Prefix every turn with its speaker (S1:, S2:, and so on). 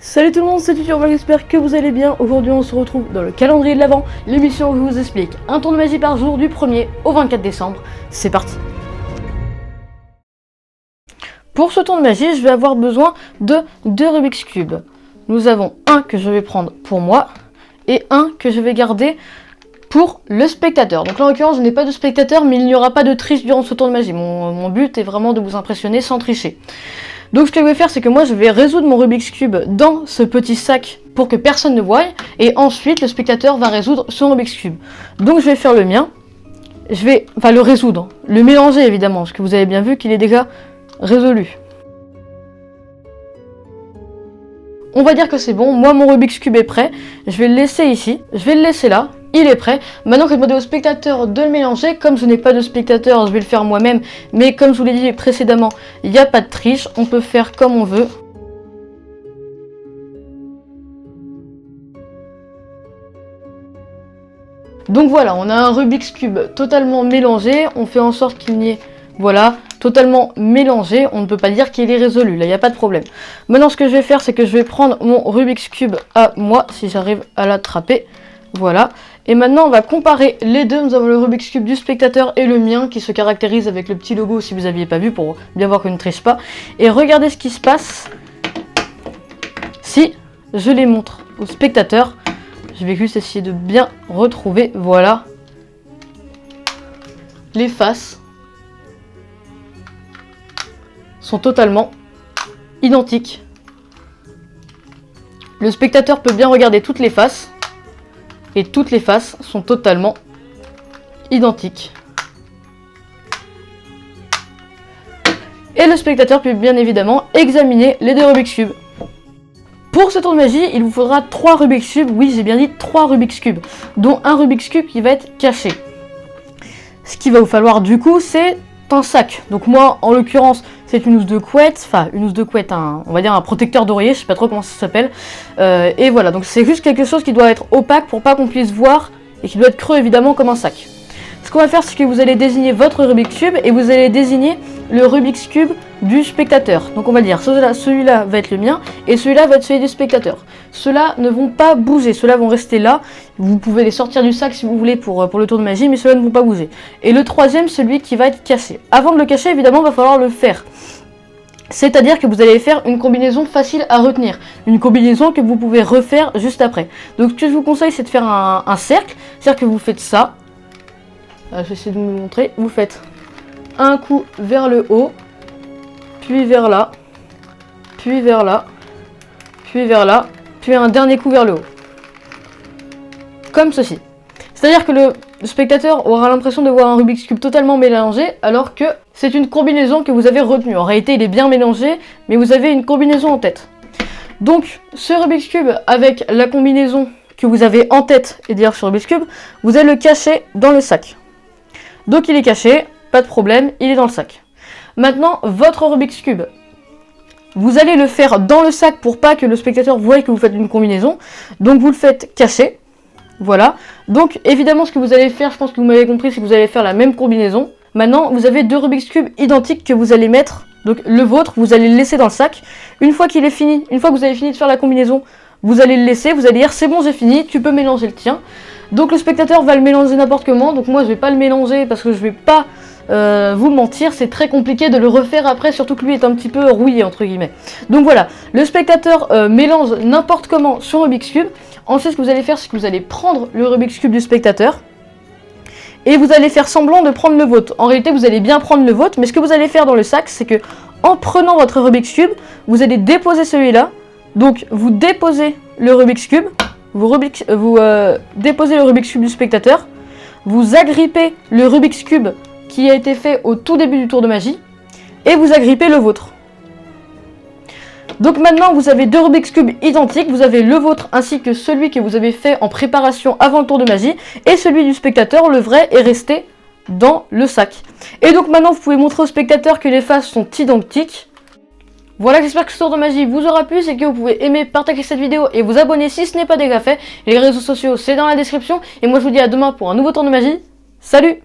S1: Salut tout le monde, c'est Tutur, j'espère que vous allez bien. Aujourd'hui on se retrouve dans le calendrier de l'Avent, l'émission où je vous explique un tour de magie par jour du 1er au 24 décembre. C'est parti. Pour ce tour de magie, je vais avoir besoin de 2 Rubik's Cube. Nous avons un que je vais prendre pour moi et un que je vais garder pour le spectateur. Donc là en l'occurrence je n'ai pas de spectateur, mais il n'y aura pas de triche durant ce tour de magie. Mon but est vraiment de vous impressionner sans tricher. Donc ce que je vais faire, c'est que moi je vais résoudre mon Rubik's Cube dans ce petit sac pour que personne ne voie, et ensuite le spectateur va résoudre son Rubik's Cube. Donc je vais faire le mien, le résoudre, le mélanger évidemment, parce que vous avez bien vu qu'il est déjà résolu. On va dire que c'est bon, moi mon Rubik's Cube est prêt, je vais le laisser ici, je vais le laisser là. Il est prêt. Maintenant, je vais demander au spectateur de le mélanger. Comme je n'ai pas de spectateur, je vais le faire moi-même. Mais comme je vous l'ai dit précédemment, il n'y a pas de triche. On peut faire comme on veut. Donc voilà, on a un Rubik's Cube totalement mélangé. On fait en sorte qu'il n'y ait... Voilà, totalement mélangé. On ne peut pas dire qu'il est résolu. Là, il n'y a pas de problème. Maintenant, ce que je vais faire, c'est que je vais prendre mon Rubik's Cube à moi, si j'arrive à l'attraper. Voilà. Et maintenant on va comparer les deux. Nous avons le Rubik's Cube du spectateur et le mien qui se caractérise avec le petit logo si vous n'aviez pas vu pour bien voir qu'on ne triche pas. Et regardez ce qui se passe si je les montre au spectateur. Je vais juste essayer de bien retrouver. Voilà. Les faces sont totalement identiques. Le spectateur peut bien regarder toutes les faces. Et toutes les faces sont totalement identiques. Et le spectateur peut bien évidemment examiner les 2 Rubik's Cube. Pour ce tour de magie, il vous faudra 3 Rubik's Cube. Oui, j'ai bien dit 3 Rubik's Cube, dont un Rubik's Cube qui va être caché. Ce qu'il va vous falloir du coup, c'est un sac. Donc moi, en l'occurrence, c'est une housse de couette, on va dire un protecteur d'oreiller, je sais pas trop comment ça s'appelle. Et voilà, donc c'est juste quelque chose qui doit être opaque pour pas qu'on puisse voir et qui doit être creux évidemment comme un sac. Ce qu'on va faire, c'est que vous allez désigner votre Rubik's Cube et vous allez désigner le Rubik's Cube du spectateur. Donc on va dire celui-là va être le mien et celui-là va être celui du spectateur. Ceux-là ne vont pas bouger, ceux-là vont rester là. Vous pouvez les sortir du sac si vous voulez pour le tour de magie, mais ceux-là ne vont pas bouger. Et le troisième, celui qui va être caché. Avant de le cacher, évidemment, il va falloir le faire. C'est-à-dire que vous allez faire une combinaison facile à retenir. Une combinaison que vous pouvez refaire juste après. Donc ce que je vous conseille, c'est de faire un cercle. C'est-à-dire que vous faites ça. Je vais essayer de vous le montrer. Vous faites un coup vers le haut, puis vers là, puis vers là, puis vers là, puis un dernier coup vers le haut. Comme ceci. C'est-à-dire que le spectateur aura l'impression de voir un Rubik's Cube totalement mélangé, alors que c'est une combinaison que vous avez retenue. En réalité, il est bien mélangé, mais vous avez une combinaison en tête. Donc, ce Rubik's Cube, avec la combinaison que vous avez en tête, et d'ailleurs sur Rubik's Cube, vous allez le cacher dans le sac. Donc il est caché, pas de problème, il est dans le sac. Maintenant, votre Rubik's Cube, vous allez le faire dans le sac pour pas que le spectateur voie que vous faites une combinaison. Donc vous le faites caché. Voilà. Donc évidemment ce que vous allez faire, je pense que vous m'avez compris, c'est que vous allez faire la même combinaison. Maintenant, vous avez 2 Rubik's Cube identiques que vous allez mettre. Donc le vôtre, vous allez le laisser dans le sac. Une fois qu'il est fini, une fois que vous avez fini de faire la combinaison, vous allez le laisser, vous allez dire c'est bon, j'ai fini, tu peux mélanger le tien. Donc le spectateur va le mélanger n'importe comment, donc moi je vais pas le mélanger parce que je vais pas vous mentir, c'est très compliqué de le refaire après, surtout que lui est un petit peu rouillé entre guillemets. Donc voilà, le spectateur mélange n'importe comment son Rubik's Cube. Ensuite ce que vous allez faire, c'est que vous allez prendre le Rubik's Cube du spectateur et vous allez faire semblant de prendre le vôtre. En réalité vous allez bien prendre le vôtre, mais ce que vous allez faire dans le sac, c'est que en prenant votre Rubik's Cube, vous allez déposer celui-là. Donc vous déposez le Rubik's Cube, vous déposez le Rubik's Cube du spectateur, vous agrippez le Rubik's Cube qui a été fait au tout début du tour de magie, et vous agrippez le vôtre. Donc maintenant vous avez 2 Rubik's Cube identiques, vous avez le vôtre ainsi que celui que vous avez fait en préparation avant le tour de magie, et celui du spectateur, le vrai, est resté dans le sac. Et donc maintenant vous pouvez montrer au spectateur que les faces sont identiques. Voilà, j'espère que ce tour de magie vous aura plu, c'est que vous pouvez aimer, partager cette vidéo et vous abonner si ce n'est pas déjà fait. Les réseaux sociaux, c'est dans la description. Et moi je vous dis à demain pour un nouveau tour de magie. Salut!